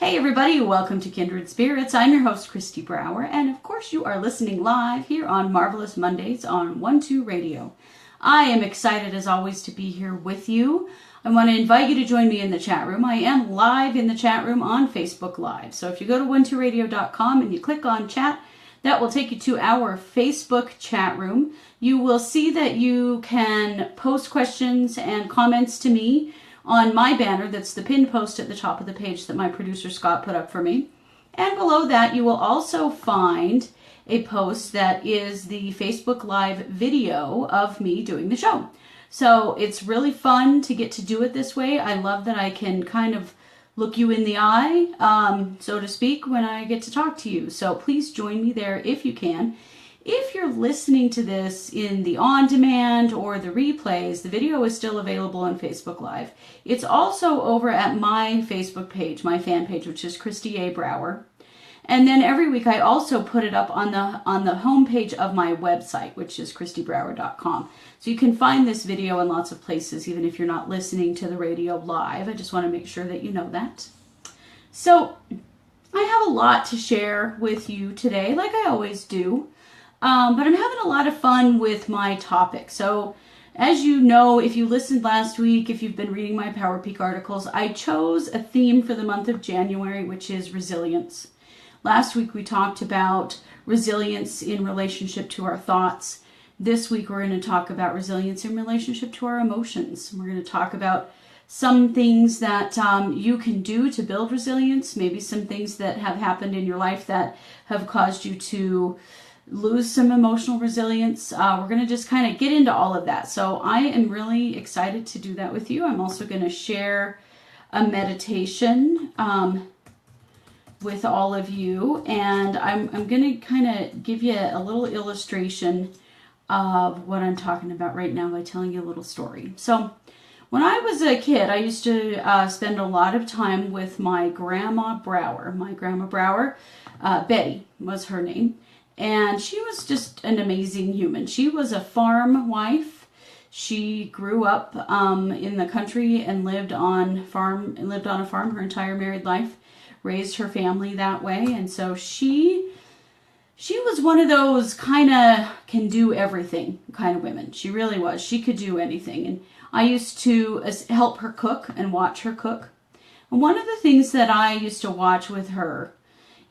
Hey everybody, welcome to Kindred Spirits. I'm your host, Christy Brower, and of course you are listening live here on Marvelous Mondays on 1-2 Radio. I am excited as always to be here with you. I want to invite you to join me in the chat room. I am live in the chat room on Facebook Live. So if you go to 12radio.com and you click on chat, that will take you to our Facebook chat room. You will see that you can post questions and comments to me on my banner. That's the pinned post at the top of the page that my producer Scott put up for me. And below that, you will also find a post that is the Facebook Live video of me doing the show. So it's really fun to get to do it this way. I love that I can kind of look you in the eye, so to speak, when I get to talk to you. So please join me there if you can. If you're listening to this in the on-demand or the replays, the video is still available on Facebook Live. It's also over at my Facebook page, my fan page, which is Christy A. Brower. And then every week I also put it up on the homepage of my website, which is christybrower.com. So you can find this video in lots of places, even if you're not listening to the radio live. I just want to make sure that you know that. So I have a lot to share with you today, like I always do. But I'm having a lot of fun with my topic. So as you know, if you listened last week, if you've been reading my Power Peak articles, I chose a theme for the month of January, which is resilience. Last week we talked about resilience in relationship to our thoughts. This week we're going to talk about resilience in relationship to our emotions. We're going to talk about some things that you can do to build resilience, maybe some things that have happened in your life that have caused you to lose some emotional resilience. We're going to just kind of get into all of that. So I am really excited to do that with you. I'm also going to share a meditation with all of you, and I'm going to kind of give you a little illustration of what I'm talking about right now by telling you a little story. So when I was a kid, I used to spend a lot of time with my grandma Brower. My grandma Brower, Betty was her name. And she was just an amazing human. She was a farm wife. She grew up in the country and lived on a farm her entire married life, raised her family that way. And so she was one of those kind of can do everything kind of women. She really was. She could do anything. And I used to help her cook and watch her cook. And one of the things that I used to watch with her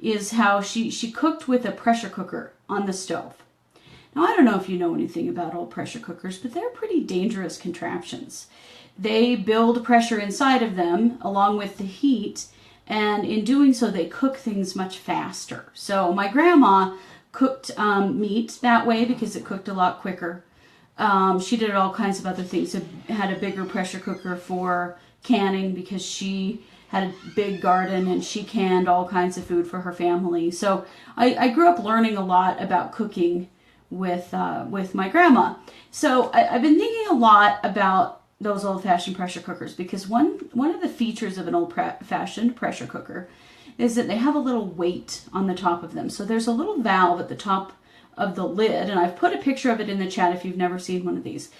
is how she cooked with a pressure cooker on the stove. Now, I don't know if you know anything about old pressure cookers, but they're pretty dangerous contraptions. They build pressure inside of them along with the heat, and in doing so, they cook things much faster. So my grandma cooked meat that way because it cooked a lot quicker. She did all kinds of other things. Had a bigger pressure cooker for canning because she had a big garden and she canned all kinds of food for her family. So I grew up learning a lot about cooking with my grandma. So I've been thinking a lot about those old-fashioned pressure cookers because one of the features of an old-fashioned pressure cooker is that they have a little weight on the top of them. So there's a little valve at the top of the lid, and I've put a picture of it in the chat if you've never seen one of these.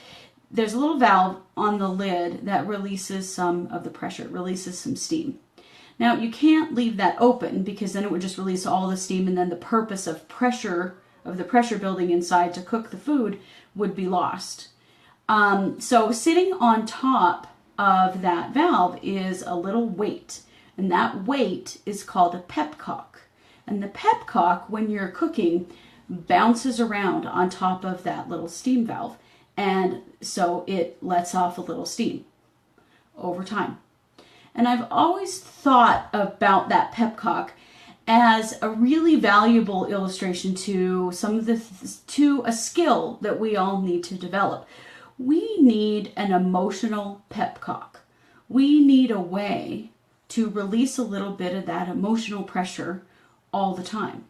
There's a little valve on the lid that releases some of the pressure, releases some steam. Now, you can't leave that open because then it would just release all the steam, and then the purpose of the pressure building inside to cook the food would be lost. So sitting on top of that valve is a little weight, and that weight is called a pepcock. And the pepcock, when you're cooking, bounces around on top of that little steam valve. And so it lets off a little steam over time. And I've always thought about that pepcock as a really valuable illustration to to a skill that we all need to develop. We need an emotional pepcock. We need a way to release a little bit of that emotional pressure all the time.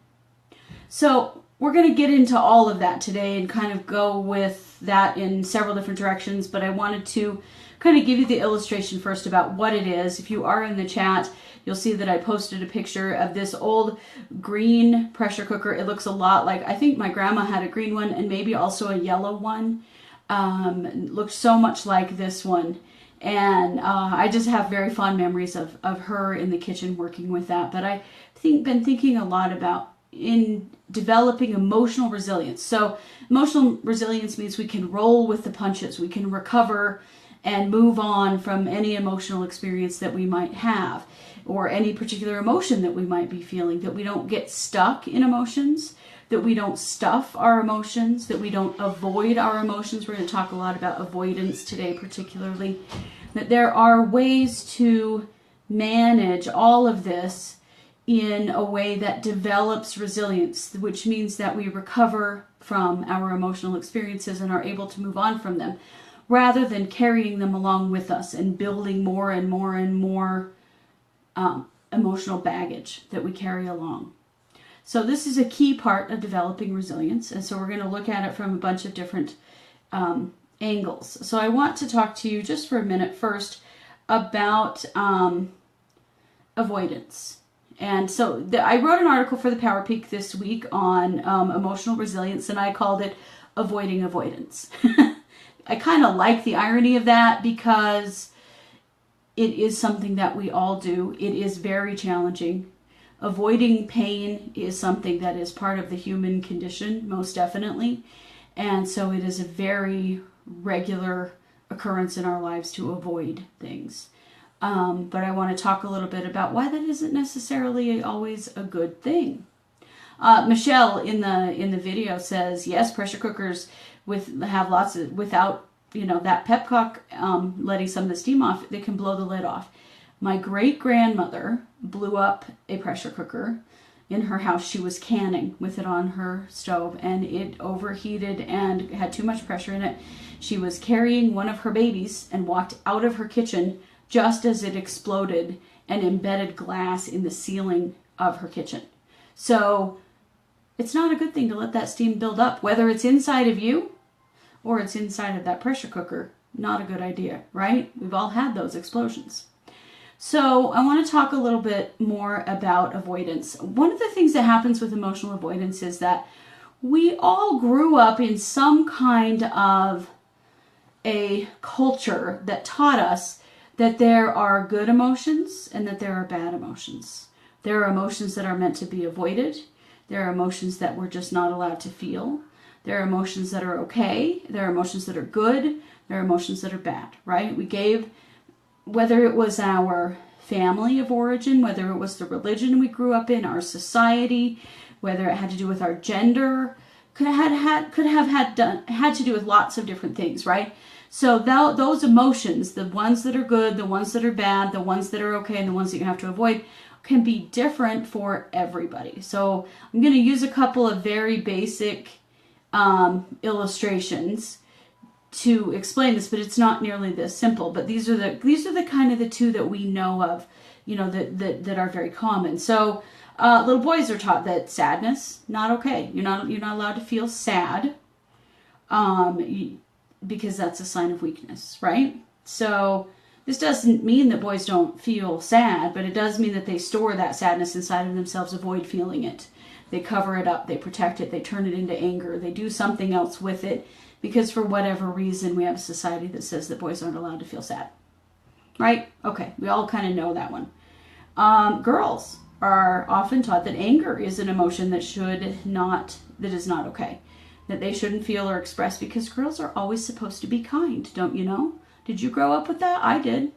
So we're going to get into all of that today and kind of go with that in several different directions, but I wanted to kind of give you the illustration first about what it is. If you are in the chat, you'll see that I posted a picture of this old green pressure cooker. It looks a lot like, I think my grandma had a green one and maybe also a yellow one. It looks so much like this one. And I just have very fond memories of her in the kitchen working with that. But I been thinking a lot about in developing emotional resilience. So emotional resilience means we can roll with the punches. We can recover and move on from any emotional experience that we might have, or any particular emotion that we might be feeling, that we don't get stuck in emotions, that we don't stuff our emotions, that we don't avoid our emotions. We're going to talk a lot about avoidance today, particularly. That there are ways to manage all of this in a way that develops resilience, which means that we recover from our emotional experiences and are able to move on from them, rather than carrying them along with us and building more and more and more emotional baggage that we carry along. So this is a key part of developing resilience, and so we're going to look at it from a bunch of different angles. So I want to talk to you just for a minute first about avoidance. And so I wrote an article for the Power Peak this week on emotional resilience, and I called it Avoiding Avoidance. I kind of like the irony of that because it is something that we all do. It is very challenging. Avoiding pain is something that is part of the human condition, most definitely. And so it is a very regular occurrence in our lives to avoid things. But I want to talk a little bit about why that isn't necessarily always a good thing. Michelle in the video says, yes, pressure cookers have lots of, without, that pepcock letting some of the steam off, they can blow the lid off. My great-grandmother blew up a pressure cooker in her house. She was canning with it on her stove, and it overheated and had too much pressure in it. She was carrying one of her babies and walked out of her kitchen just as it exploded and embedded glass in the ceiling of her kitchen. So it's not a good thing to let that steam build up, whether it's inside of you or it's inside of that pressure cooker. Not a good idea, right? We've all had those explosions. So I want to talk a little bit more about avoidance. One of the things that happens with emotional avoidance is that we all grew up in some kind of a culture that taught us that there are good emotions and that there are bad emotions. There are emotions that are meant to be avoided. There are emotions that we're just not allowed to feel. There are emotions that are okay. There are emotions that are good. There are emotions that are bad, right? We gave, whether it was our family of origin, whether it was the religion we grew up in, our society, whether it had to do with our gender, could have had to do with lots of different things, right? So those emotions, the ones that are good, the ones that are bad, the ones that are okay, and the ones that you have to avoid, can be different for everybody. So I'm going to use a couple of very basic illustrations to explain this, but it's not nearly this simple. But these are the kind of the two that we know of, that are very common. So little boys are taught that sadness, not okay. You're not allowed to feel sad, because that's a sign of weakness, right? So this doesn't mean that boys don't feel sad, but it does mean that they store that sadness inside of themselves, avoid feeling it. They cover it up, they protect it, they turn it into anger, they do something else with it, because for whatever reason we have a society that says that boys aren't allowed to feel sad. Right? Okay, we all kind of know that one. Girls are often taught that anger is an emotion that is not okay, that they shouldn't feel or express, because girls are always supposed to be kind, don't you know? Did you grow up with that? I did.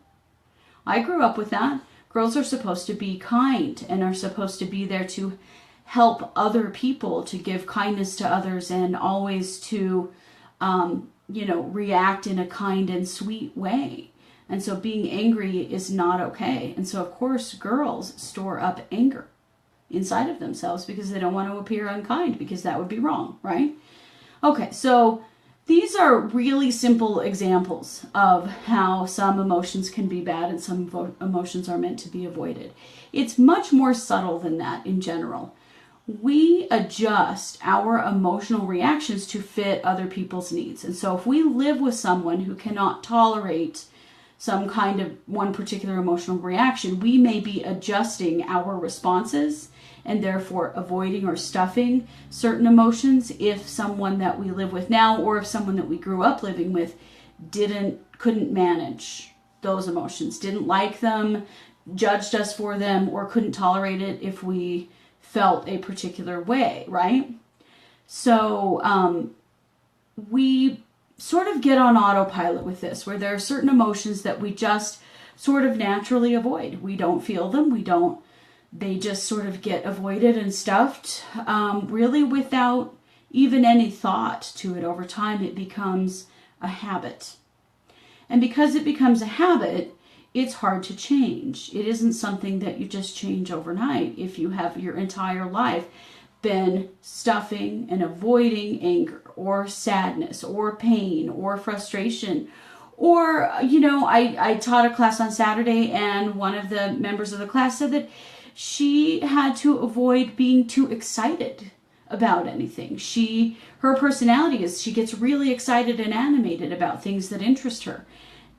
I grew up with that. Girls are supposed to be kind and are supposed to be there to help other people, to give kindness to others, and always to, react in a kind and sweet way. And so being angry is not okay. And so, of course, girls store up anger inside of themselves because they don't want to appear unkind, because that would be wrong, right? Okay, so these are really simple examples of how some emotions can be bad and some emotions are meant to be avoided. It's much more subtle than that in general. We adjust our emotional reactions to fit other people's needs. And so if we live with someone who cannot tolerate some kind of one particular emotional reaction, we may be adjusting our responses and therefore avoiding or stuffing certain emotions if someone that we live with now, or if someone that we grew up living with couldn't manage those emotions, didn't like them, judged us for them, or couldn't tolerate it if we felt a particular way, right? So we sort of get on autopilot with this, where there are certain emotions that we just sort of naturally avoid. We don't feel them. They just sort of get avoided and stuffed, really without even any thought to it. Over time, it becomes a habit. And because it becomes a habit, it's hard to change. It isn't something that you just change overnight. If you have your entire life been stuffing and avoiding anger or sadness or pain or frustration, or, I taught a class on Saturday, and one of the members of the class said that she had to avoid being too excited about anything. Her personality is she gets really excited and animated about things that interest her.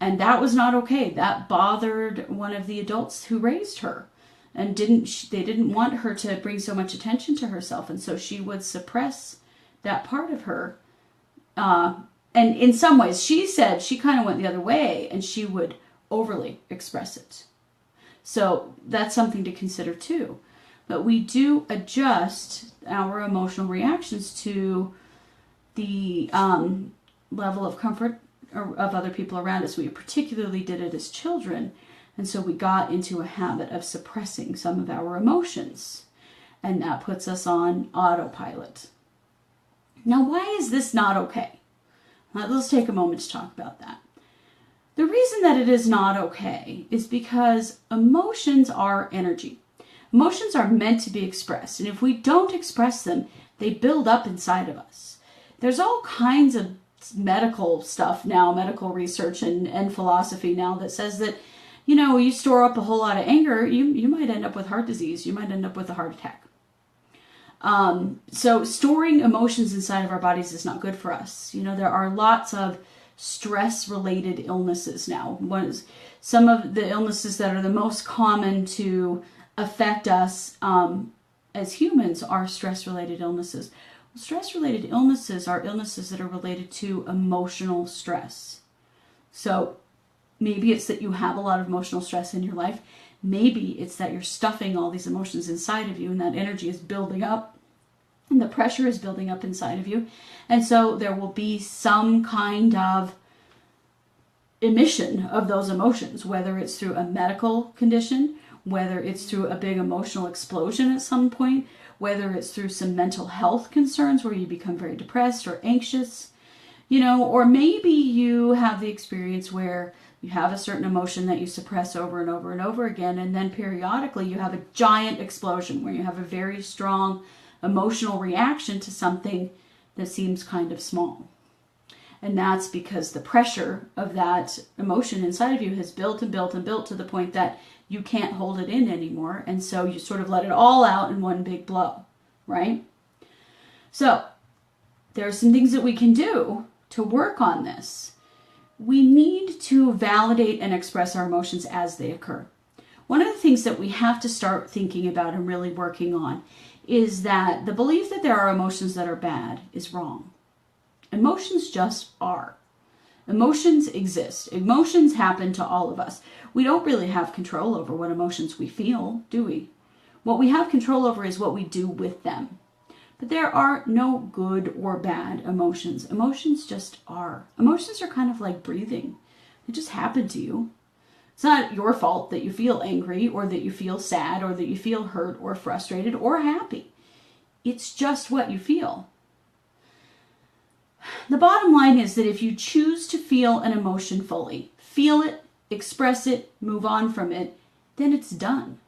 And that was not okay. That bothered one of the adults who raised her. And they didn't want her to bring so much attention to herself. And so she would suppress that part of her. And in some ways, she said she kind of went the other way, and she would overly express it. So that's something to consider too. But we do adjust our emotional reactions to the level of comfort of other people around us. We particularly did it as children. And so we got into a habit of suppressing some of our emotions. And that puts us on autopilot. Now, why is this not okay? Let's take a moment to talk about that. The reason that it is not okay is because emotions are energy. Emotions are meant to be expressed. And if we don't express them, they build up inside of us. There's all kinds of medical stuff now, medical research and philosophy now that says that, you store up a whole lot of anger, you might end up with heart disease. You might end up with a heart attack. So storing emotions inside of our bodies is not good for us. There are lots of stress-related illnesses now. Some of the illnesses that are the most common to affect us as humans are stress-related illnesses. Well, stress-related illnesses are illnesses that are related to emotional stress. So maybe it's that you have a lot of emotional stress in your life. Maybe it's that you're stuffing all these emotions inside of you, and that energy is building up, and the pressure is building up inside of you. And so there will be some kind of emission of those emotions, whether it's through a medical condition, whether it's through a big emotional explosion at some point, whether it's through some mental health concerns where you become very depressed or anxious, or maybe you have the experience where you have a certain emotion that you suppress over and over and over again, and then periodically you have a giant explosion where you have a very strong emotional reaction to something that seems kind of small. And that's because the pressure of that emotion inside of you has built and built and built to the point that you can't hold it in anymore. And so you sort of let it all out in one big blow, right? So there are some things that we can do to work on this. We need to validate and express our emotions as they occur. One of the things that we have to start thinking about and really working on is that the belief that there are emotions that are bad is wrong. Emotions just are. Emotions exist. Emotions happen to all of us. We don't really have control over what emotions we feel, do we? What we have control over is what we do with them. But there are no good or bad emotions. Emotions just are. Emotions are kind of like breathing. They just happen to you. It's not your fault that you feel angry or that you feel sad or that you feel hurt or frustrated or happy. It's just what you feel. The bottom line is that if you choose to feel an emotion fully, feel it, express it, move on from it, then it's done.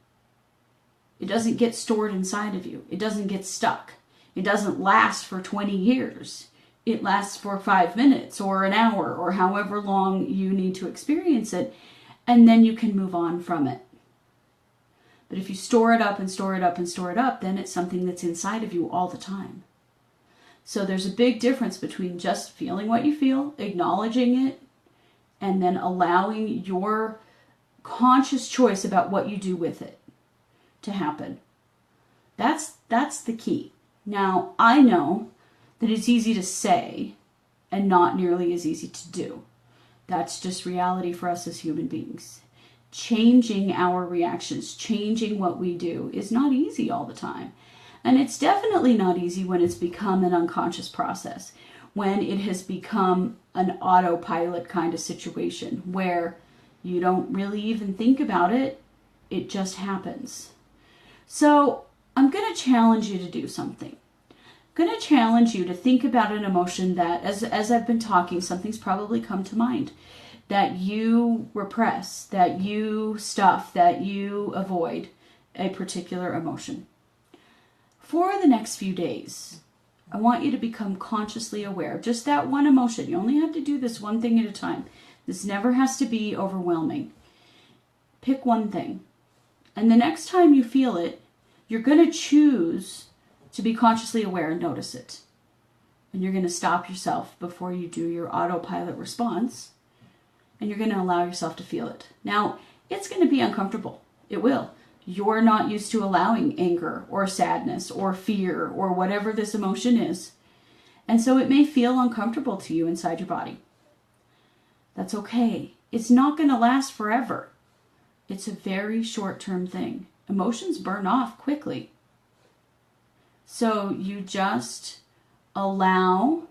It doesn't get stored inside of you. It doesn't get stuck. It doesn't last for 20 years. It lasts for 5 minutes or an hour or however long you need to experience it, and then you can move on from it. But if you store it up and store it up and store it up, then it's something that's inside of you all the time. So there's a big difference between just feeling what you feel, acknowledging it, and then allowing your conscious choice about what you do with it to happen. That's the key. Now, I know that it's easy to say and not nearly as easy to do. That's just reality for us as human beings. Changing our reactions, changing what we do is not easy all the time. And it's definitely not easy when it's become an unconscious process, when it has become an autopilot kind of situation where you don't really even think about it, it just happens. So I'm going to challenge you to do something. I'm going to challenge you to think about an emotion that, as I've been talking, something's probably come to mind that you repress, that you stuff, that you avoid a particular emotion. For the next few days, I want you to become consciously aware of just that one emotion. You only have to do this one thing at a time. This never has to be overwhelming. Pick one thing. And the next time you feel it, you're going to choose to be consciously aware and notice it. And you're going to stop yourself before you do your autopilot response. And you're going to allow yourself to feel it. Now, it's going to be uncomfortable. It will. You're not used to allowing anger or sadness or fear or whatever this emotion is. And so it may feel uncomfortable to you inside your body. That's okay. It's not going to last forever. It's a very short-term thing. Emotions burn off quickly. So you just allow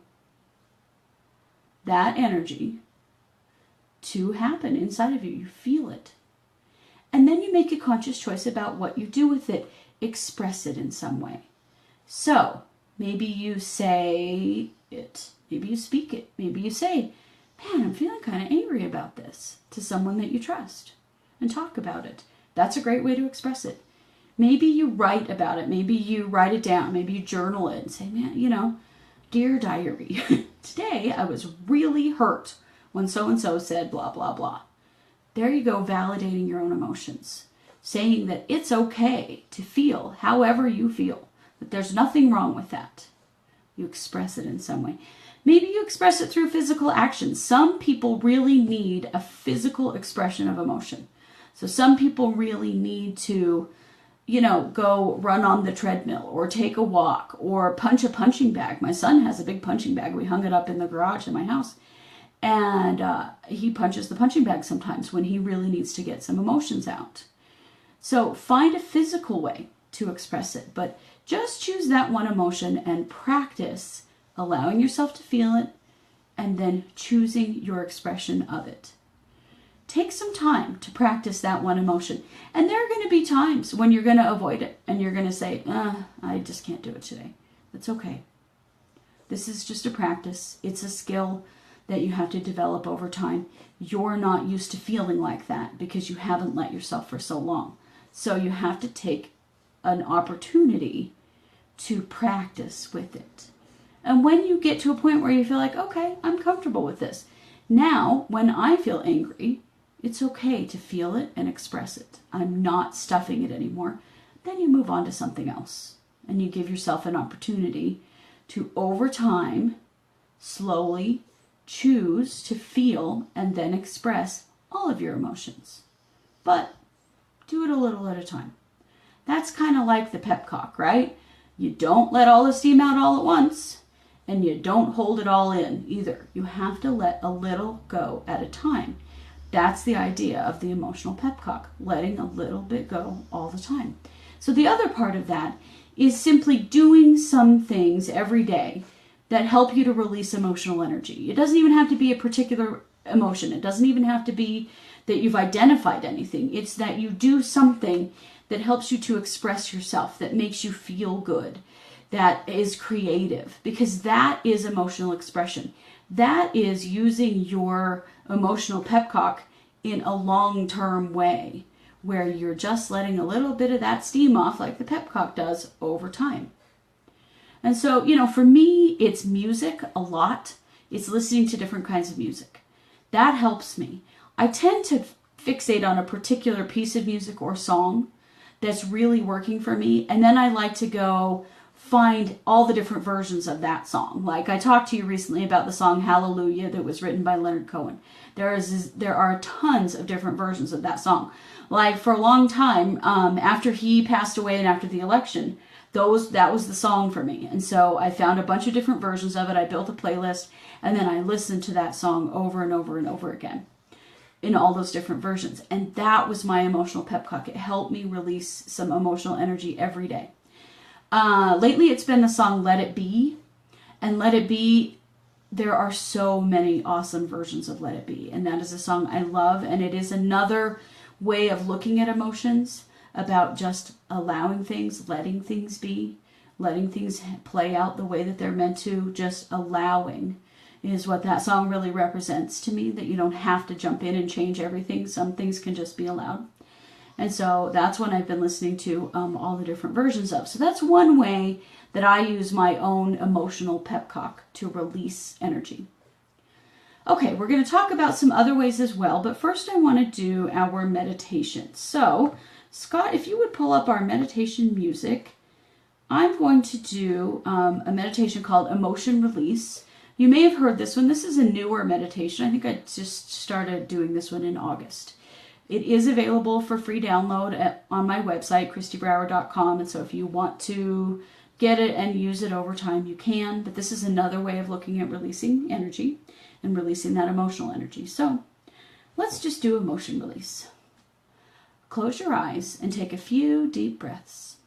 that energy to happen inside of you. You feel it. And then you make a conscious choice about what you do with it. Express it in some way. So maybe you say it. Maybe you speak it. Maybe you say, man, I'm feeling kind of angry about this, to someone that you trust, and talk about it. That's a great way to express it. Maybe you write about it. Maybe you write it down. Maybe you journal it and say, man, dear diary, today I was really hurt when so-and-so said blah, blah, blah. There you go, validating your own emotions. Saying that it's okay to feel however you feel. That there's nothing wrong with that. You express it in some way. Maybe you express it through physical action. Some people really need a physical expression of emotion. So some people really need to, go run on the treadmill or take a walk or punch a punching bag. My son has a big punching bag. We hung it up in the garage in my house. And he punches the punching bag sometimes when he really needs to get some emotions out. So find a physical way to express it. But just choose that one emotion and practice allowing yourself to feel it and then choosing your expression of it. Take some time to practice that one emotion. And there are going to be times when you're going to avoid it and you're going to say, I just can't do it today. That's okay. This is just a practice. It's a skill that you have to develop over time. You're not used to feeling like that because you haven't let yourself for so long. So you have to take an opportunity to practice with it. And when you get to a point where you feel like, okay, I'm comfortable with this. Now, when I feel angry, it's okay to feel it and express it. I'm not stuffing it anymore. Then you move on to something else. And you give yourself an opportunity to, over time, slowly choose to feel and then express all of your emotions. But do it a little at a time. That's kind of like the pepcock, right? You don't let all the steam out all at once, and you don't hold it all in either. You have to let a little go at a time. That's the idea of the emotional pepcock, letting a little bit go all the time. So the other part of that is simply doing some things every day that help you to release emotional energy. It doesn't even have to be a particular emotion. It doesn't even have to be that you've identified anything. It's that you do something that helps you to express yourself, that makes you feel good, that is creative, because that is emotional expression. That is using your emotional pepcock in a long-term way, where you're just letting a little bit of that steam off like the pepcock does over time. And so, for me, it's music a lot. It's listening to different kinds of music. That helps me. I tend to fixate on a particular piece of music or song that's really working for me. And then I like to go find all the different versions of that song. Like I talked to you recently about the song Hallelujah that was written by Leonard Cohen. There are tons of different versions of that song. Like for a long time, after he passed away and after the election, that was the song for me. And so I found a bunch of different versions of it. I built a playlist, and then I listened to that song over and over and over again in all those different versions. And that was my emotional pep talk. It helped me release some emotional energy every day. Lately, it's been the song Let It Be. And Let It Be, there are so many awesome versions of Let It Be. And that is a song I love. And it is another way of looking at emotions, about just allowing things, letting things be, letting things play out the way that they're meant to. Just allowing is what that song really represents to me, that you don't have to jump in and change everything. Some things can just be allowed. And so that's what I've been listening to all the different versions of. So that's one way that I use my own emotional pep talk to release energy. Okay, we're going to talk about some other ways as well, but first I want to do our meditation. So, Scott, if you would pull up our meditation music, I'm going to do a meditation called Emotion Release. You may have heard this one. This is a newer meditation. I think I just started doing this one in August. It is available for free download on my website, christybrower.com, and so if you want to get it and use it over time, you can. But this is another way of looking at releasing energy and releasing that emotional energy. So let's just do emotion release. Close your eyes and take a few deep breaths.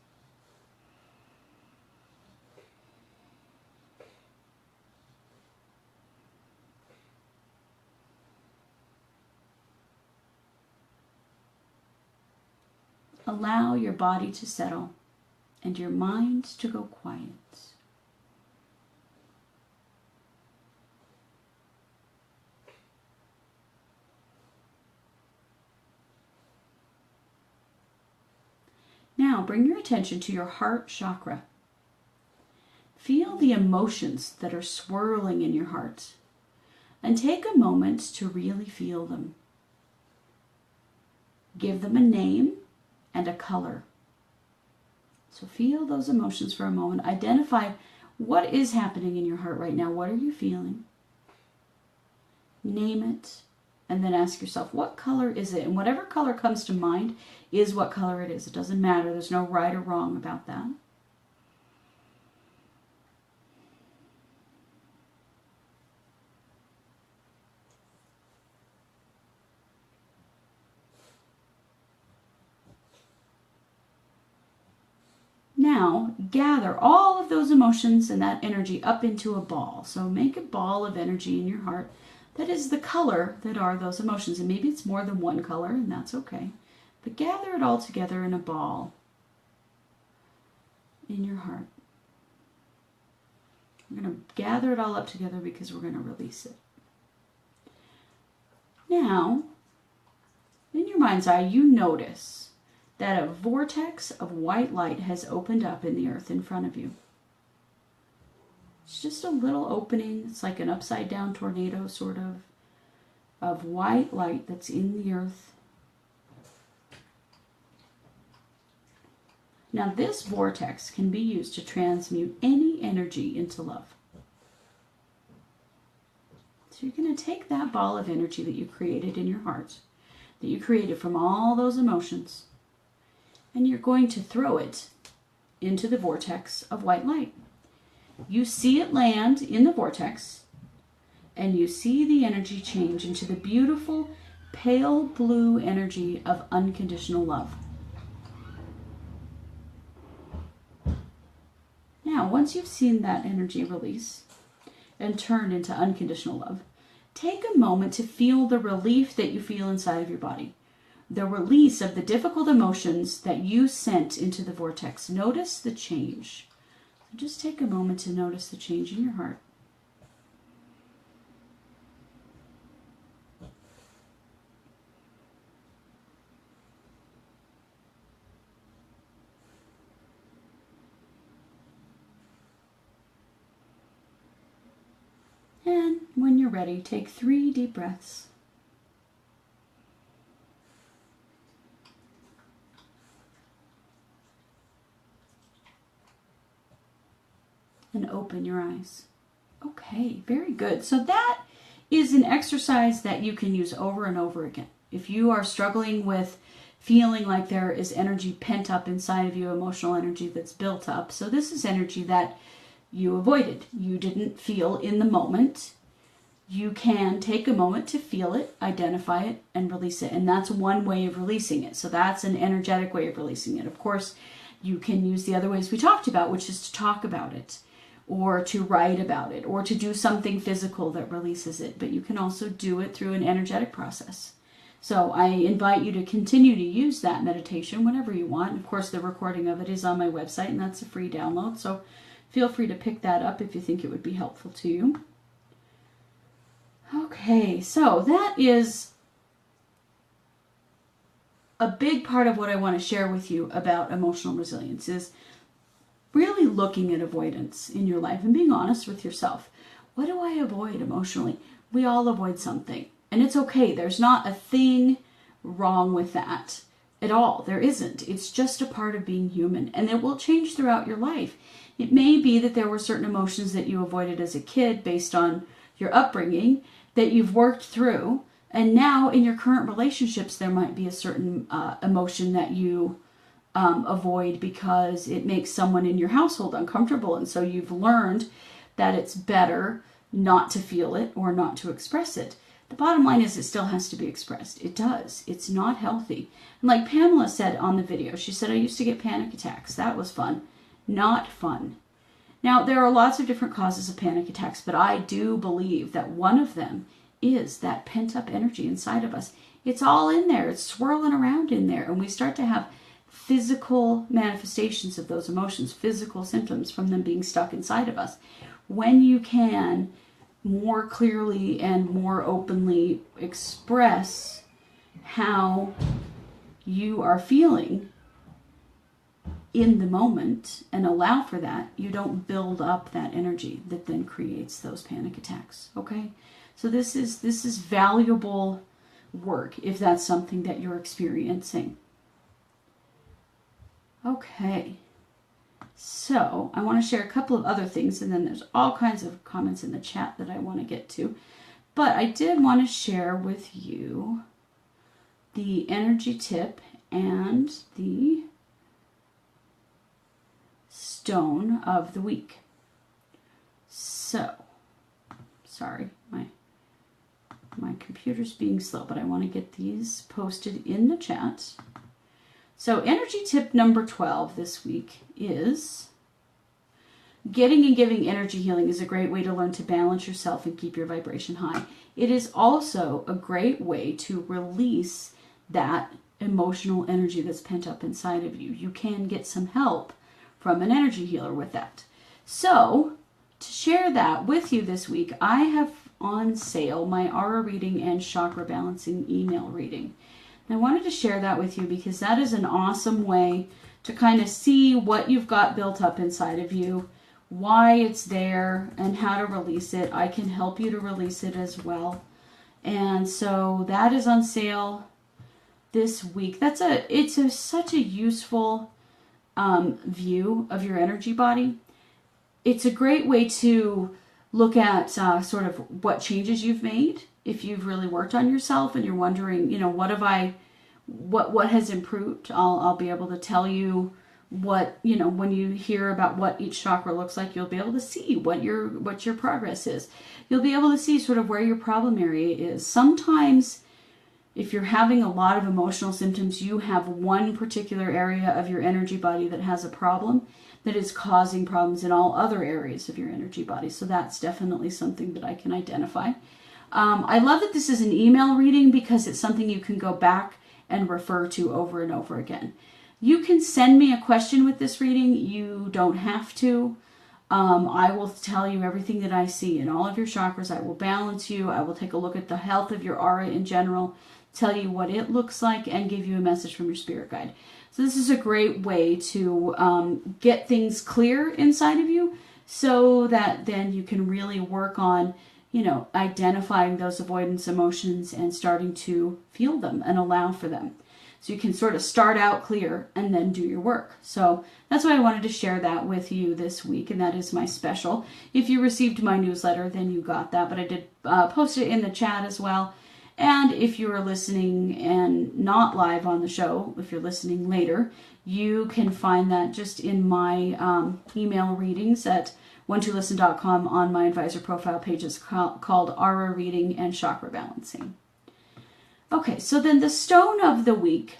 Allow your body to settle and your mind to go quiet. Now bring your attention to your heart chakra. Feel the emotions that are swirling in your heart and take a moment to really feel them. Give them a name and a color. So feel those emotions for a moment. Identify what is happening in your heart right now. What are you feeling? Name it, and then ask yourself, what color is it? And whatever color comes to mind is what color it is. It doesn't matter. There's no right or wrong about that. Now, gather all of those emotions and that energy up into a ball. So make a ball of energy in your heart that is the color that are those emotions. And maybe it's more than one color, and that's okay. But gather it all together in a ball in your heart. We're going to gather it all up together because we're going to release it. Now, in your mind's eye, you notice that a vortex of white light has opened up in the earth in front of you. It's just a little opening. It's like an upside down tornado sort of white light that's in the earth. Now this vortex can be used to transmute any energy into love. So you're going to take that ball of energy that you created in your heart, that you created from all those emotions, and you're going to throw it into the vortex of white light. You see it land in the vortex, and you see the energy change into the beautiful pale blue energy of unconditional love. Now, once you've seen that energy release and turn into unconditional love, take a moment to feel the relief that you feel inside of your body. The release of the difficult emotions that you sent into the vortex. Notice the change. So just take a moment to notice the change in your heart. And when you're ready, take 3 deep breaths. And open your eyes. Okay, very good. So that is an exercise that you can use over and over again. If you are struggling with feeling like there is energy pent up inside of you, emotional energy that's built up. So this is energy that you avoided. You didn't feel in the moment. You can take a moment to feel it, identify it, and release it. And that's one way of releasing it. So that's an energetic way of releasing it. Of course, you can use the other ways we talked about, which is to talk about it, or to write about it, or to do something physical that releases it. But you can also do it through an energetic process. So I invite you to continue to use that meditation whenever you want. Of course, the recording of it is on my website, and that's a free download. So feel free to pick that up if you think it would be helpful to you. Okay, so that is a big part of what I want to share with you about emotional resilience, is really looking at avoidance in your life and being honest with yourself. What do I avoid emotionally? We all avoid something. And it's okay. There's not a thing wrong with that at all. There isn't. It's just a part of being human. And it will change throughout your life. It may be that there were certain emotions that you avoided as a kid based on your upbringing that you've worked through. And now in your current relationships, there might be a certain emotion that you avoid because it makes someone in your household uncomfortable. And so you've learned that it's better not to feel it or not to express it. The bottom line is it still has to be expressed. It does. It's not healthy. And like Pamela said on the video, she said, I used to get panic attacks. That was fun. Not fun. Now, there are lots of different causes of panic attacks, but I do believe that one of them is that pent-up energy inside of us. It's all in there. It's swirling around in there. And we start to have physical manifestations of those emotions, physical symptoms from them being stuck inside of us. When you can more clearly and more openly express how you are feeling in the moment and allow for that, you don't build up that energy that then creates those panic attacks. Okay? So this is valuable work if that's something that you're experiencing. Okay. So I want to share a couple of other things, and then there's all kinds of comments in the chat that I want to get to. But I did want to share with you the energy tip and the stone of the week. So, sorry, my computer's being slow, but I want to get these posted in the chat. So energy tip number 12 this week is getting and giving energy healing is a great way to learn to balance yourself and keep your vibration high. It is also a great way to release that emotional energy that's pent up inside of you. You can get some help from an energy healer with that. So to share that with you this week, I have on sale my aura reading and chakra balancing email reading. And I wanted to share that with you because that is an awesome way to kind of see what you've got built up inside of you, why it's there, and how to release it. I can help you to release it as well. And so that is on sale this week. It's such a useful view of your energy body. It's a great way to look at sort of what changes you've made. If you've really worked on yourself and you're wondering, what has improved, I'll be able to tell you what, when you hear about what each chakra looks like, you'll be able to see what your progress is. You'll be able to see sort of where your problem area is. Sometimes if you're having a lot of emotional symptoms, you have one particular area of your energy body that has a problem that is causing problems in all other areas of your energy body. So that's definitely something that I can identify. I love that this is an email reading because it's something you can go back and refer to over and over again. You can send me a question with this reading. You don't have to. I will tell you everything that I see in all of your chakras. I will balance you. I will take a look at the health of your aura in general, tell you what it looks like, and give you a message from your spirit guide. So this is a great way to get things clear inside of you so that then you can really work on identifying those avoidance emotions and starting to feel them and allow for them. So you can sort of start out clear and then do your work. So that's why I wanted to share that with you this week, and that is my special. If you received my newsletter, then you got that, but I did post it in the chat as well. And if you are listening and not live on the show, if you're listening later, you can find that just in my email readings at one2listen.com on my advisor profile pages called Aura Reading and Chakra Balancing. Okay, so then the stone of the week,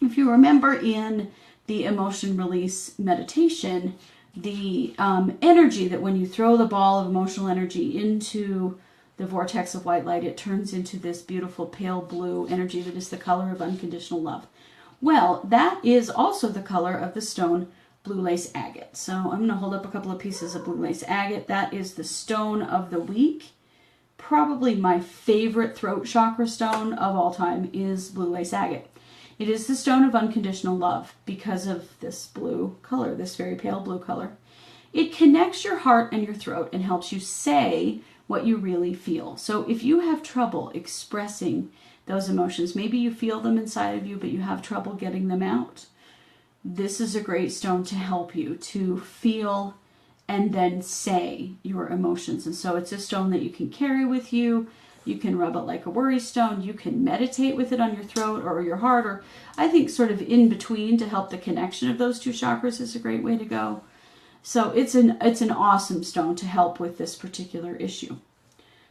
if you remember in the emotion release meditation, the energy that when you throw the ball of emotional energy into the vortex of white light, it turns into this beautiful pale blue energy that is the color of unconditional love. Well, that is also the color of the stone blue lace agate. So I'm going to hold up a couple of pieces of blue lace agate. That is the stone of the week. Probably my favorite throat chakra stone of all time is blue lace agate. It is the stone of unconditional love because of this blue color, this very pale blue color. It connects your heart and your throat and helps you say what you really feel. So if you have trouble expressing those emotions, maybe you feel them inside of you, but you have trouble getting them out, this is a great stone to help you to feel and then say your emotions. And so it's a stone that you can carry with you. You can rub it like a worry stone. You can meditate with it on your throat or your heart, or I think sort of in between to help the connection of those two chakras is a great way to go. So it's an awesome stone to help with this particular issue.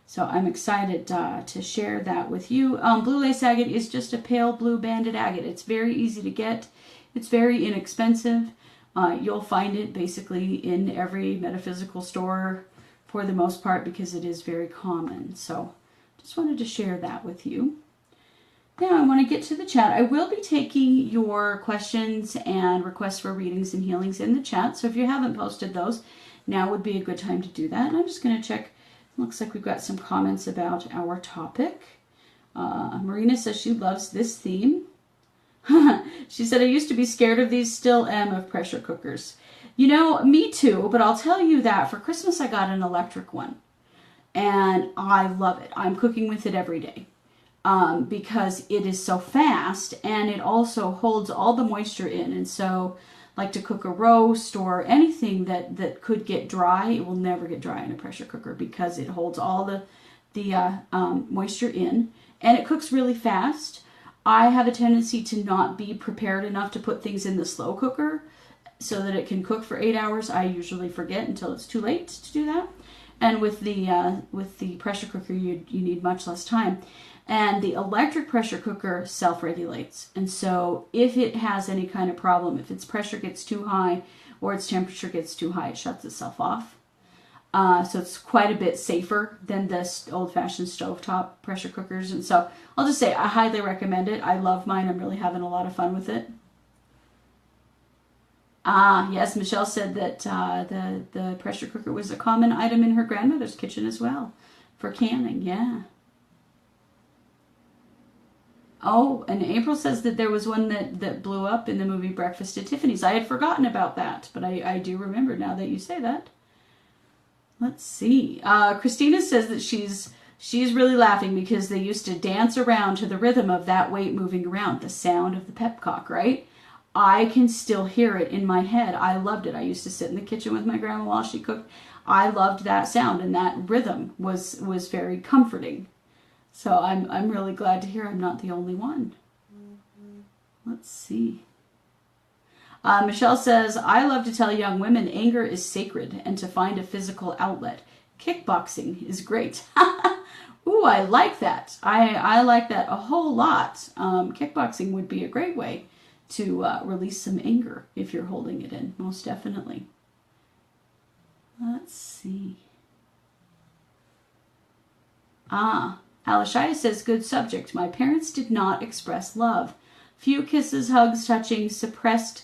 So I'm excited to share that with you. Blue lace agate is just a pale blue banded agate. It's very easy to get. It's very inexpensive. You'll find it basically in every metaphysical store for the most part because it is very common. So just wanted to share that with you. Now I want to get to the chat. I will be taking your questions and requests for readings and healings in the chat. So if you haven't posted those, now would be a good time to do that. And I'm just going to check. Looks like we've got some comments about our topic. Marina says she loves this theme. She said, I used to be scared of these, still am of pressure cookers. You know, me too, but I'll tell you that for Christmas I got an electric one. And I love it. I'm cooking with it every day because it is so fast and it also holds all the moisture in. And so like to cook a roast or anything that could get dry, it will never get dry in a pressure cooker because it holds all the moisture in and it cooks really fast. I have a tendency to not be prepared enough to put things in the slow cooker so that it can cook for 8 hours. I usually forget until it's too late to do that. And with the pressure cooker, you need much less time. And the electric pressure cooker self-regulates. And so if it has any kind of problem, if its pressure gets too high or its temperature gets too high, it shuts itself off. So it's quite a bit safer than this old-fashioned stovetop pressure cookers. And so I'll just say I highly recommend it. I love mine. I'm really having a lot of fun with it. Yes, Michelle said that the pressure cooker was a common item in her grandmother's kitchen as well for canning. Yeah. Oh, and April says that there was one that blew up in the movie Breakfast at Tiffany's. I had forgotten about that, but I do remember now that you say that. Let's see. Christina says that she's really laughing because they used to dance around to the rhythm of that weight moving around, the sound of the pepcock, right? I can still hear it in my head. I loved it. I used to sit in the kitchen with my grandma while she cooked. I loved that sound, and that rhythm was very comforting. So I'm really glad to hear I'm not the only one. Let's see. Michelle says, I love to tell young women anger is sacred and to find a physical outlet. Kickboxing is great. Ooh, I like that. I like that a whole lot. Kickboxing would be a great way to release some anger if you're holding it in, most definitely. Let's see. Alishaya says, good subject. My parents did not express love. Few kisses, hugs, touching, suppressed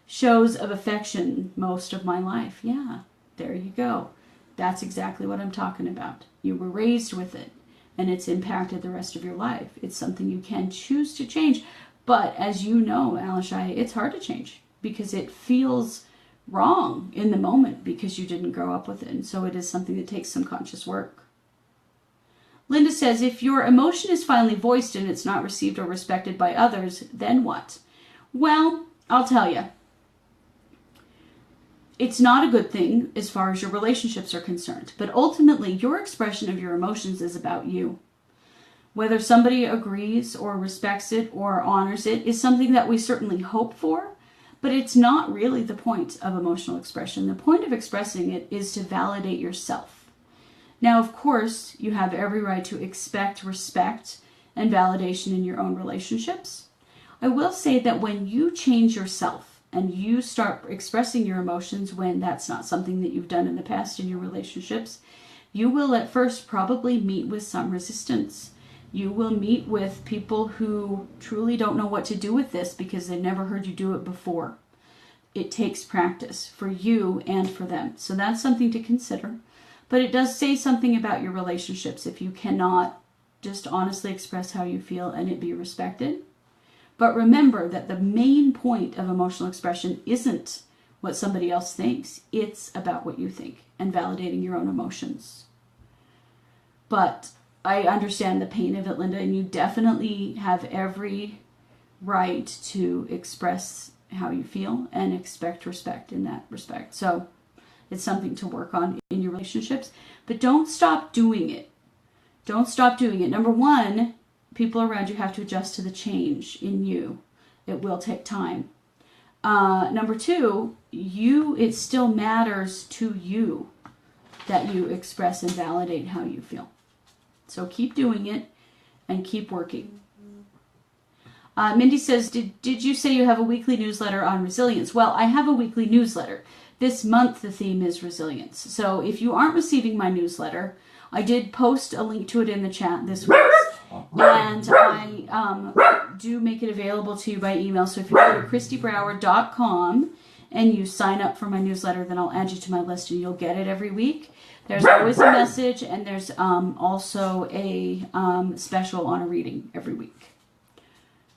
shows of affection most of my life. Yeah, there you go. That's exactly what I'm talking about. You were raised with it, and it's impacted the rest of your life. It's something you can choose to change. But as you know, Alishaya, it's hard to change because it feels wrong in the moment because you didn't grow up with it. And so it is something that takes some conscious work. Linda says, if your emotion is finally voiced and it's not received or respected by others, then what? Well, I'll tell you. It's not a good thing as far as your relationships are concerned, but ultimately your expression of your emotions is about you. Whether somebody agrees or respects it or honors it is something that we certainly hope for, but it's not really the point of emotional expression. The point of expressing it is to validate yourself. Now, of course, you have every right to expect respect and validation in your own relationships. I will say that when you change yourself and you start expressing your emotions when that's not something that you've done in the past in your relationships, you will at first probably meet with some resistance. You will meet with people who truly don't know what to do with this because they've never heard you do it before. It takes practice for you and for them. So that's something to consider. But it does say something about your relationships if you cannot just honestly express how you feel and it be respected. But remember that the main point of emotional expression isn't what somebody else thinks. It's about what you think and validating your own emotions. But I understand the pain of it, Linda, and you definitely have every right to express how you feel and expect respect in that respect. So it's something to work on in your relationships, but don't stop doing it. Don't stop doing it. Number one, people around you have to adjust to the change in you. It will take time. Number two, it still matters to you that you express and validate how you feel. So keep doing it and keep working. Mindy says, did you say you have a weekly newsletter on resilience? Well, I have a weekly newsletter. This month, the theme is resilience. So if you aren't receiving my newsletter, I did post a link to it in the chat this week. And I do make it available to you by email. So if you go to christybrower.com and you sign up for my newsletter, then I'll add you to my list and you'll get it every week. There's always a message, and there's also a special on a reading every week.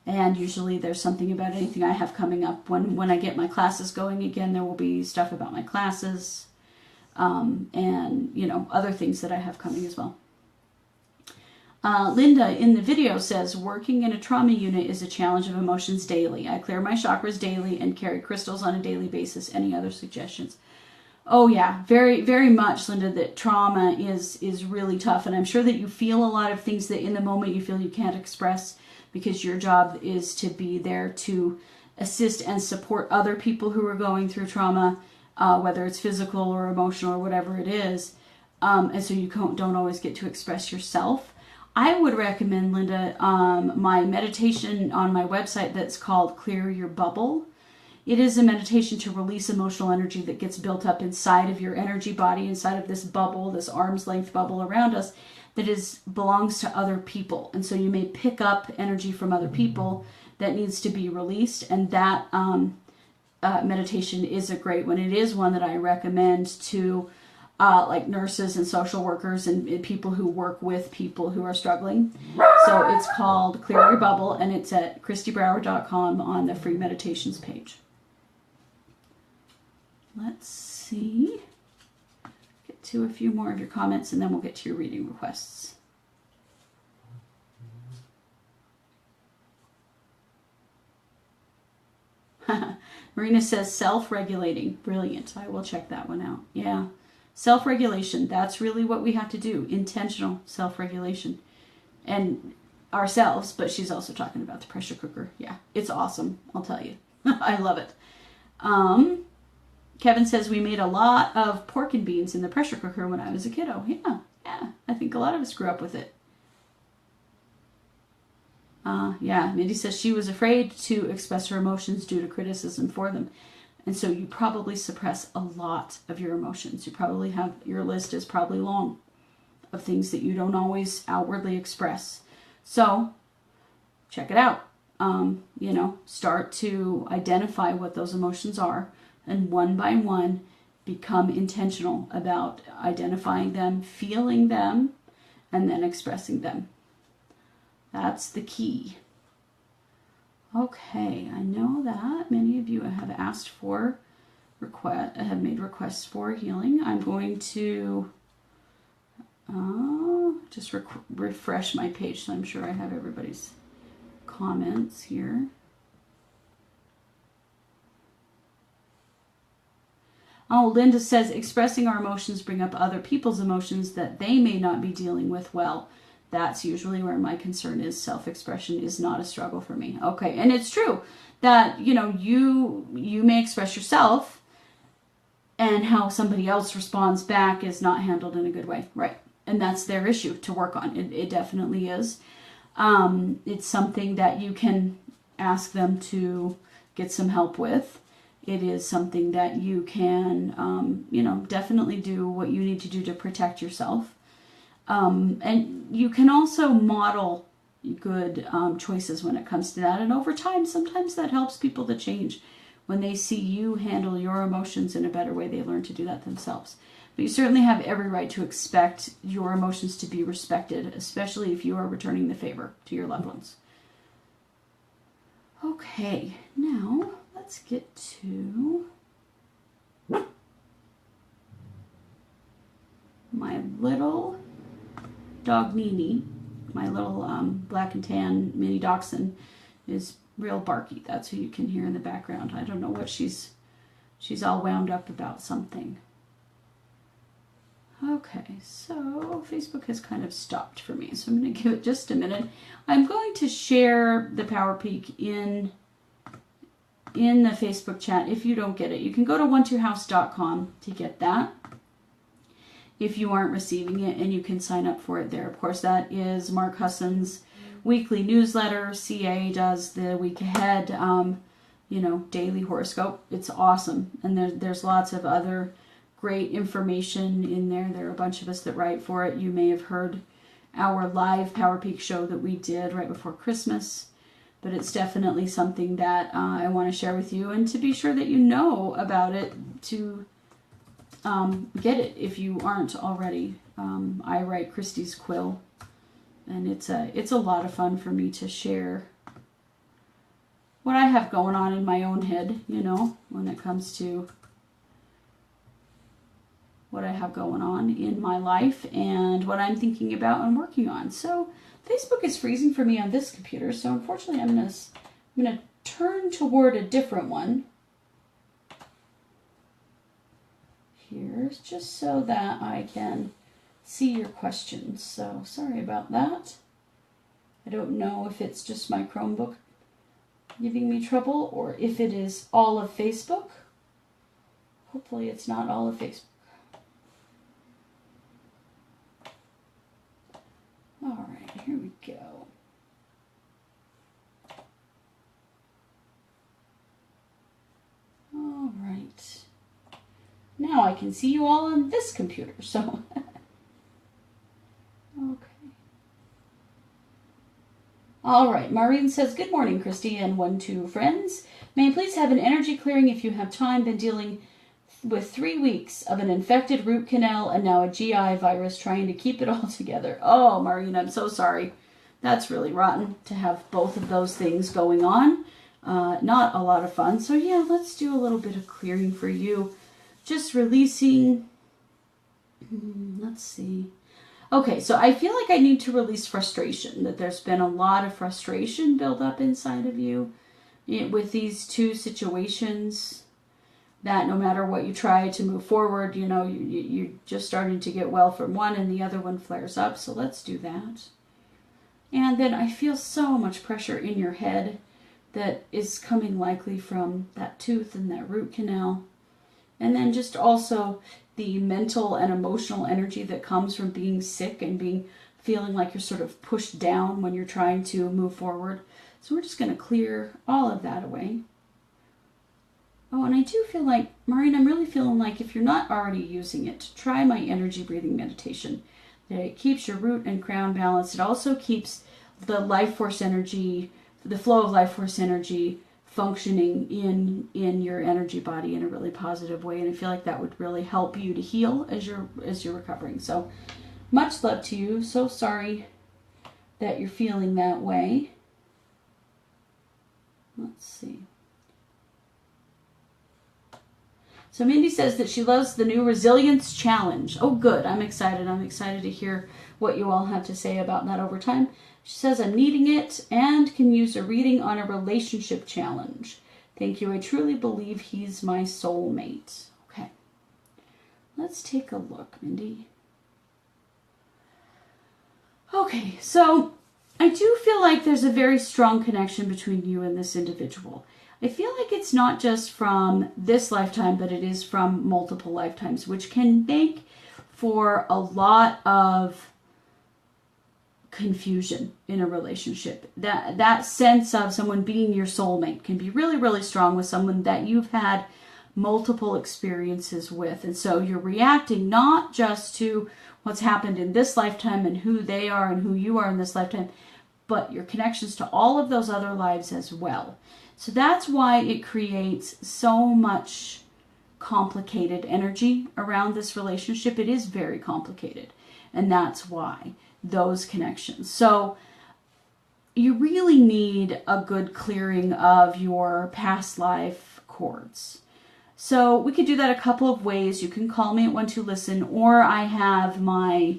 And usually there's something about anything I have coming up. When I get my classes going again, there will be stuff about my classes and, other things that I have coming as well. Linda in the video says, working in a trauma unit is a challenge of emotions daily. I clear my chakras daily and carry crystals on a daily basis. Any other suggestions? Oh yeah, very, very much, Linda, that trauma is really tough. And I'm sure that you feel a lot of things that in the moment you feel you can't express because your job is to be there to assist and support other people who are going through trauma, whether it's physical or emotional or whatever it is. And so you don't always get to express yourself. I would recommend, Linda, my meditation on my website that's called Clear Your Bubble. It is a meditation to release emotional energy that gets built up inside of your energy body, inside of this bubble, this arm's length bubble around us that belongs to other people. And so you may pick up energy from other people that needs to be released. And that meditation is a great one. It is one that I recommend to like nurses and social workers and people who work with people who are struggling. So it's called Clear Your Bubble, and it's at christybrower.com on the free meditations page. Let's see. Get to a few more of your comments, and then we'll get to your reading requests. Marina says self-regulating. Brilliant. I will check that one out. Yeah. Self-regulation. That's really what we have to do. Intentional self-regulation. And ourselves, but she's also talking about the pressure cooker. Yeah. It's awesome. I'll tell you. I love it. Kevin says we made a lot of pork and beans in the pressure cooker when I was a kiddo. Yeah. I think a lot of us grew up with it. Yeah, Mindy says she was afraid to express her emotions due to criticism for them. And so you probably suppress a lot of your emotions. You probably have, your list is probably long of things that you don't always outwardly express. So check it out. Start to identify what those emotions are, and one by one become intentional about identifying them, feeling them, and then expressing them. That's the key. Okay, I know that many of you have asked for have made requests for healing. I'm going to just refresh my page so I'm sure I have everybody's comments here. Oh, Linda says expressing our emotions bring up other people's emotions that they may not be dealing with well. That's usually where my concern is. Self-expression is not a struggle for me. Okay, and it's true that, you know, you may express yourself and how somebody else responds back is not handled in a good way, right? And that's their issue to work on. It definitely is. It's something that you can ask them to get some help with. It is something that you can, you know, definitely do what you need to do to protect yourself. And you can also model good choices when it comes to that. And over time, sometimes that helps people to change. When they see you handle your emotions in a better way, they learn to do that themselves. But you certainly have every right to expect your emotions to be respected, especially if you are returning the favor to your loved ones. Okay, now let's get to my little dog Nini. My little black and tan mini dachshund is real barky. That's who you can hear in the background. I don't know what she's all wound up about something. Okay, so Facebook has kind of stopped for me, so I'm going to give it just a minute. I'm going to share the Power Peak in the Facebook chat. If you don't get it, you can go to 12house.com to get that if you aren't receiving it, and you can sign up for it there. Of course, that is Mark Husson's weekly newsletter. CA does the week ahead, you know, daily horoscope. It's awesome, and there's lots of other great information in there. There are a bunch of us that write for it. You may have heard our live Power Peak show that we did right before Christmas, but it's definitely something that I want to share with you, and to be sure that you know about it, to get it if you aren't already. I write Christie's Quill, and it's a lot of fun for me to share what I have going on in my own head, you know, when it comes to what I have going on in my life and what I'm thinking about and working on. So Facebook is freezing for me on this computer, so unfortunately I'm gonna turn toward a different one here, just so that I can see your questions. So sorry about that. I don't know if it's just my Chromebook giving me trouble or if it is all of Facebook. Hopefully it's not all of Facebook. All right, here we go. All right. Now I can see you all on this computer, so. Okay. All right, Maureen says, good morning, Christy and 1-2 friends. May I please have an energy clearing if you have time? Been dealing with 3 weeks of an infected root canal and now a GI virus, trying to keep it all together. Oh, Maureen, I'm so sorry. That's really rotten to have both of those things going on. Not a lot of fun. So yeah, let's do a little bit of clearing for you. Just releasing. Let's see. Okay, so I feel like I need to release frustration, that there's been a lot of frustration built up inside of you with these two situations, that no matter what you try to move forward, you know, you're just starting to get well from one and the other one flares up. So let's do that. And then I feel so much pressure in your head that is coming likely from that tooth and that root canal. And then just also the mental and emotional energy that comes from being sick and feeling like you're sort of pushed down when you're trying to move forward. So we're just going to clear all of that away. Oh, and I do feel like, Maureen, I'm really feeling like if you're not already using it, try my energy breathing meditation. It keeps your root and crown balanced. It also keeps the life force energy, the flow of life force energy functioning in your energy body in a really positive way. And I feel like that would really help you to heal as you're recovering. So much love to you. So sorry that you're feeling that way. Let's see. So Mindy says that she loves the new Resilience Challenge. Oh, good. I'm excited. I'm excited to hear what you all have to say about that over time. She says, I'm needing it and can use a reading on a relationship challenge. Thank you. I truly believe he's my soulmate. Okay. Let's take a look, Mindy. Okay, so I do feel like there's a very strong connection between you and this individual. I feel like it's not just from this lifetime, but it is from multiple lifetimes, which can make for a lot of confusion in a relationship. That sense of someone being your soulmate can be really, really strong with someone that you've had multiple experiences with. And so you're reacting not just to what's happened in this lifetime and who they are and who you are in this lifetime, but your connections to all of those other lives as well. So that's why it creates so much complicated energy around this relationship. It is very complicated. And that's why those connections. So you really need a good clearing of your past life cords. So we could do that a couple of ways. You can call me at 12listen, or I have my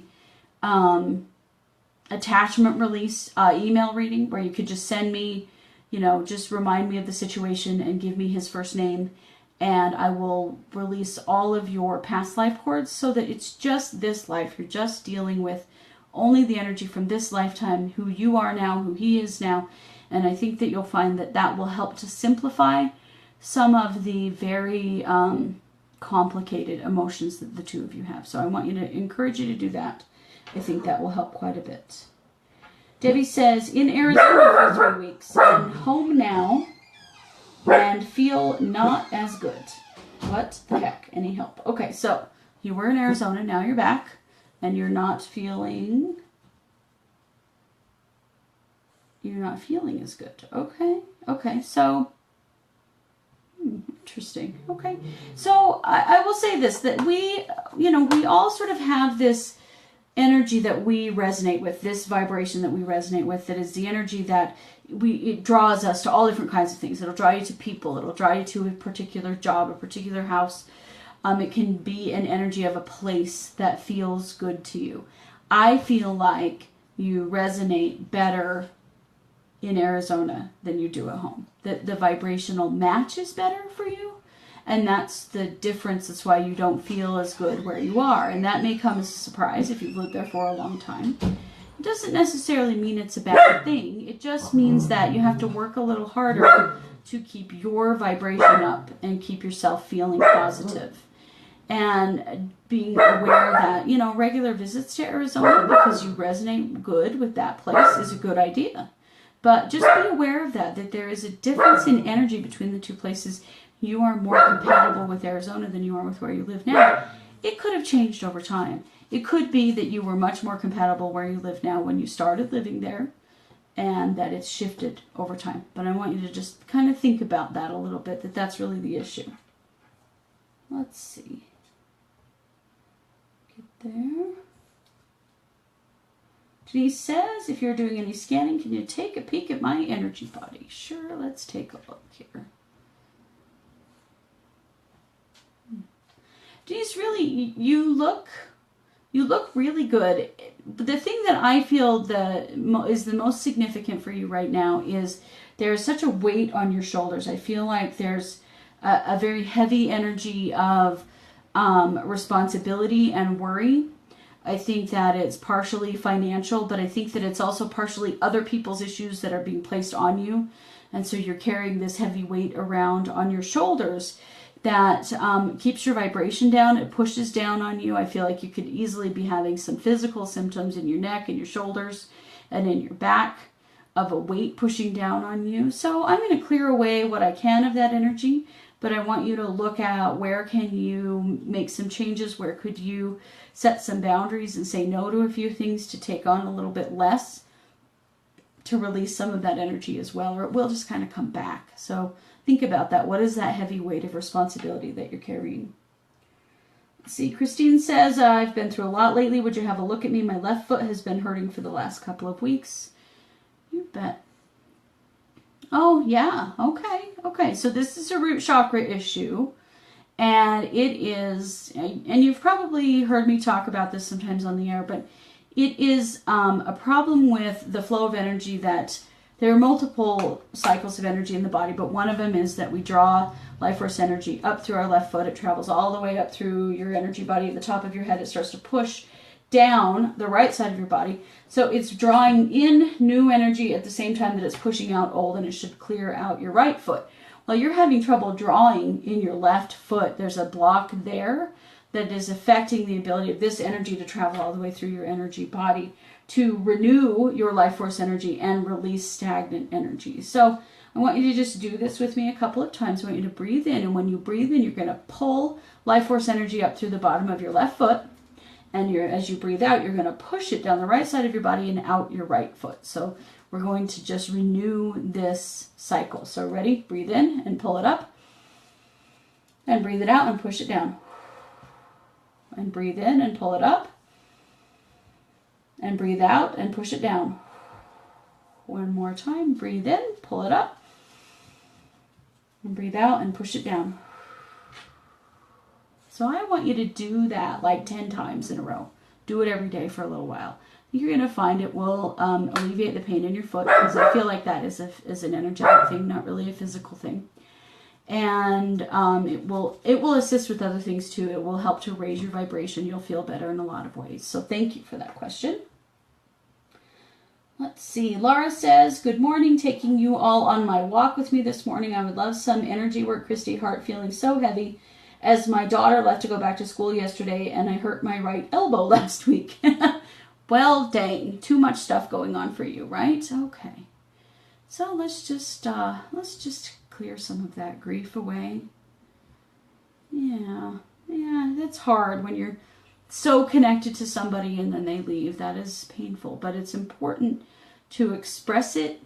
attachment release email reading where you could just send me, just remind me of the situation and give me his first name, and I will release all of your past life cords so that it's just this life. You're just dealing with only the energy from this lifetime, who you are now, who he is now. And I think that you'll find that that will help to simplify some of the very complicated emotions that the two of you have. So I want you to encourage you to do that. I think that will help quite a bit. Debbie says, in Arizona for 3 weeks and home now and feel not as good. What the heck? Any help? Okay, so you were in Arizona, now you're back and you're not feeling as good. Okay, so interesting. Okay, so I will say this, that we all sort of have this energy that we resonate with, this vibration that we resonate with, that is the energy that it draws us to all different kinds of things. It'll draw you to people, it'll draw you to a particular job, a particular house. It can be an energy of a place that feels good to you. I feel like you resonate better in Arizona than you do at home. The vibrational match is better for you, and that's the difference. That's why you don't feel as good where you are, and that may come as a surprise if you've lived there for a long time. It doesn't necessarily mean it's a bad thing. It just means that you have to work a little harder to keep your vibration up and keep yourself feeling positive. And being aware that, regular visits to Arizona, because you resonate good with that place, is a good idea. But just be aware of that there is a difference in energy between the two places. You are more compatible with Arizona than you are with where you live now. It could have changed over time. It could be that you were much more compatible where you live now when you started living there, and that it's shifted over time. But I want you to just kind of think about that a little bit, that that's really the issue. Let's see. There. Denise says, if you're doing any scanning, can you take a peek at my energy body? Sure, let's take a look here. Denise, really, you look really good. The thing that I feel is the most significant for you right now is there's such a weight on your shoulders. I feel like there's a very heavy energy of responsibility and worry. I think that it's partially financial, but I think that it's also partially other people's issues that are being placed on you. And so you're carrying this heavy weight around on your shoulders that keeps your vibration down. It pushes down on you. I feel like you could easily be having some physical symptoms in your neck and your shoulders and in your back of a weight pushing down on you. So I'm going to clear away what I can of that energy. But I want you to look at where can you make some changes, where could you set some boundaries and say no to a few things to take on a little bit less, to release some of that energy as well, or it will just kind of come back. So think about that. What is that heavy weight of responsibility that you're carrying? Let's see, Christine says, I've been through a lot lately. Would you have a look at me? My left foot has been hurting for the last couple of weeks. You bet. Oh, yeah. Okay. So this is a root chakra issue, and it is, and you've probably heard me talk about this sometimes on the air, but it is a problem with the flow of energy. That there are multiple cycles of energy in the body, but one of them is that we draw life force energy up through our left foot. It travels all the way up through your energy body at the top of your head. It starts to push down the right side of your body. So it's drawing in new energy at the same time that it's pushing out old, and it should clear out your right foot. Well, you're having trouble drawing in your left foot. There's a block there that is affecting the ability of this energy to travel all the way through your energy body to renew your life force energy and release stagnant energy. So I want you to just do this with me a couple of times. I want you to breathe in, and when you breathe in, you're going to pull life force energy up through the bottom of your left foot, and as you breathe out, you're going to push it down the right side of your body and out your right foot. So we're going to just renew this cycle. So ready? Breathe in and pull it up, and breathe it out and push it down. And breathe in and pull it up, and breathe out and push it down. One more time. Breathe in, pull it up, and breathe out and push it down. So I want you to do that like 10 times in a row. Do it every day for a little while. You're going to find it will alleviate the pain in your foot, because I feel like that is an energetic thing, not really a physical thing. And it will assist with other things too. It will help to raise your vibration. You'll feel better in a lot of ways. So thank you for that question. Let's see. Laura says, good morning. Taking you all on my walk with me this morning. I would love some energy work, Christy. Heart feeling so heavy as my daughter left to go back to school yesterday, and I hurt my right elbow last week. Well, dang. Too much stuff going on for you, right? Okay. So let's just clear some of that grief away. Yeah, that's hard when you're so connected to somebody and then they leave. That is painful, but it's important to express it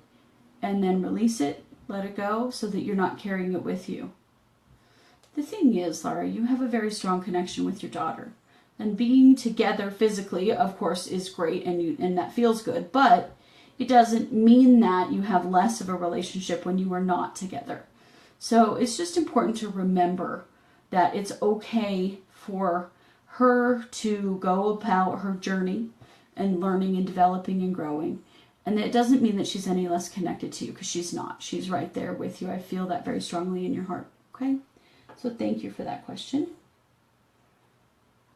and then release it, let it go, so that you're not carrying it with you. The thing is, Laura, you have a very strong connection with your daughter, and being together physically, of course, is great, and that feels good, but it doesn't mean that you have less of a relationship when you are not together. So it's just important to remember that it's okay for her to go about her journey and learning and developing and growing. And it doesn't mean that she's any less connected to you, because she's not. She's right there with you. I feel that very strongly in your heart. Okay? So thank you for that question.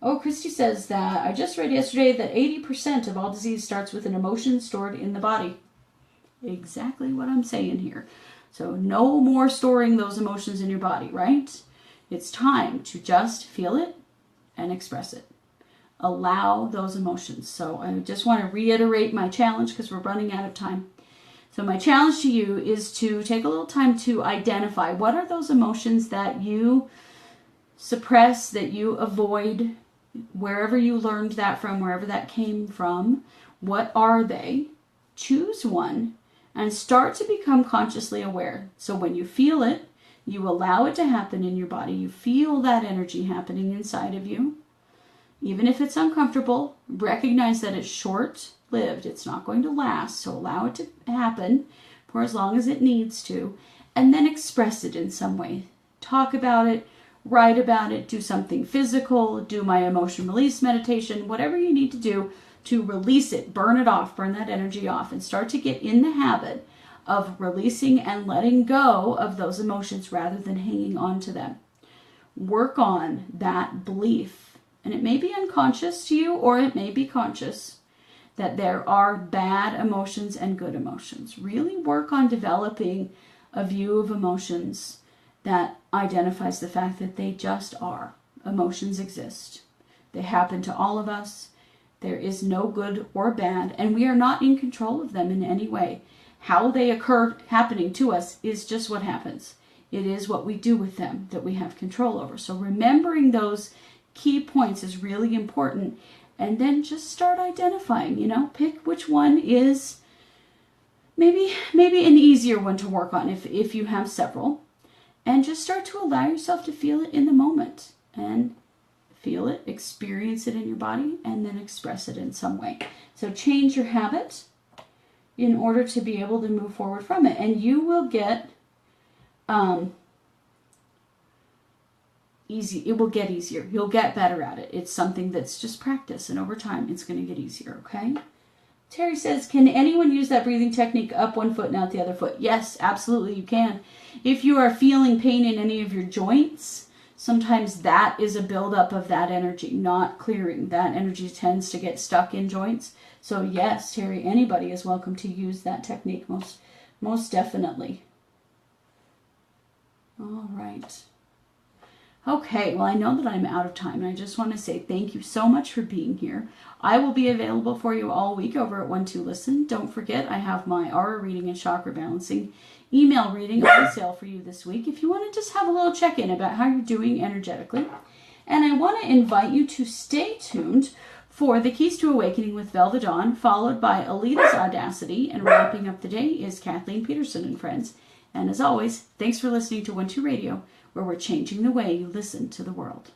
Oh, Christy says that I just read yesterday that 80% of all disease starts with an emotion stored in the body. Exactly what I'm saying here. So no more storing those emotions in your body, right? It's time to just feel it and express it. Allow those emotions. So I just want to reiterate my challenge, because we're running out of time. So my challenge to you is to take a little time to identify what are those emotions that you suppress, that you avoid, wherever you learned that from, wherever that came from. What are they? Choose one and start to become consciously aware. So when you feel it, you allow it to happen in your body. You feel that energy happening inside of you. Even if it's uncomfortable, recognize that it's short-lived. It's not going to last. So allow it to happen for as long as it needs to. And then express it in some way. Talk about it. Write about it. Do something physical. Do my emotion release meditation. Whatever you need to do to release it. Burn it off. Burn that energy off. And start to get in the habit of releasing and letting go of those emotions rather than hanging on to them. Work on that belief. And it may be unconscious to you, or it may be conscious, that there are bad emotions and good emotions. Really work on developing a view of emotions that identifies the fact that they just are. Emotions exist. They happen to all of us. There is no good or bad, and we are not in control of them in any way. How they occur happening to us is just what happens. It is what we do with them that we have control over. So remembering those key points is really important, and then just start identifying, pick which one is maybe an easier one to work on if you have several, and just start to allow yourself to feel it in the moment, and feel it, experience it in your body, and then express it in some way. So change your habit in order to be able to move forward from it, and you will get easy. It will get easier. You'll get better at it. It's something that's just practice, and over time it's going to get easier. Okay. Terry says, can anyone use that breathing technique up one foot and out the other foot? Yes, absolutely you can. If you are feeling pain in any of your joints, sometimes that is a buildup of that energy, not clearing. That energy tends to get stuck in joints. So yes, Terry, anybody is welcome to use that technique, most definitely. All right. Okay, well, I know that I'm out of time, and I just want to say thank you so much for being here. I will be available for you all week over at 12Listen. Don't forget, I have my aura reading and chakra balancing email reading on sale for you this week if you want to just have a little check-in about how you're doing energetically. And I want to invite you to stay tuned for the Keys to Awakening with Velda Dawn, followed by Alita's Audacity, and wrapping up the day is Kathleen Peterson and friends. And as always, thanks for listening to 12 Radio, where we're changing the way you listen to the world.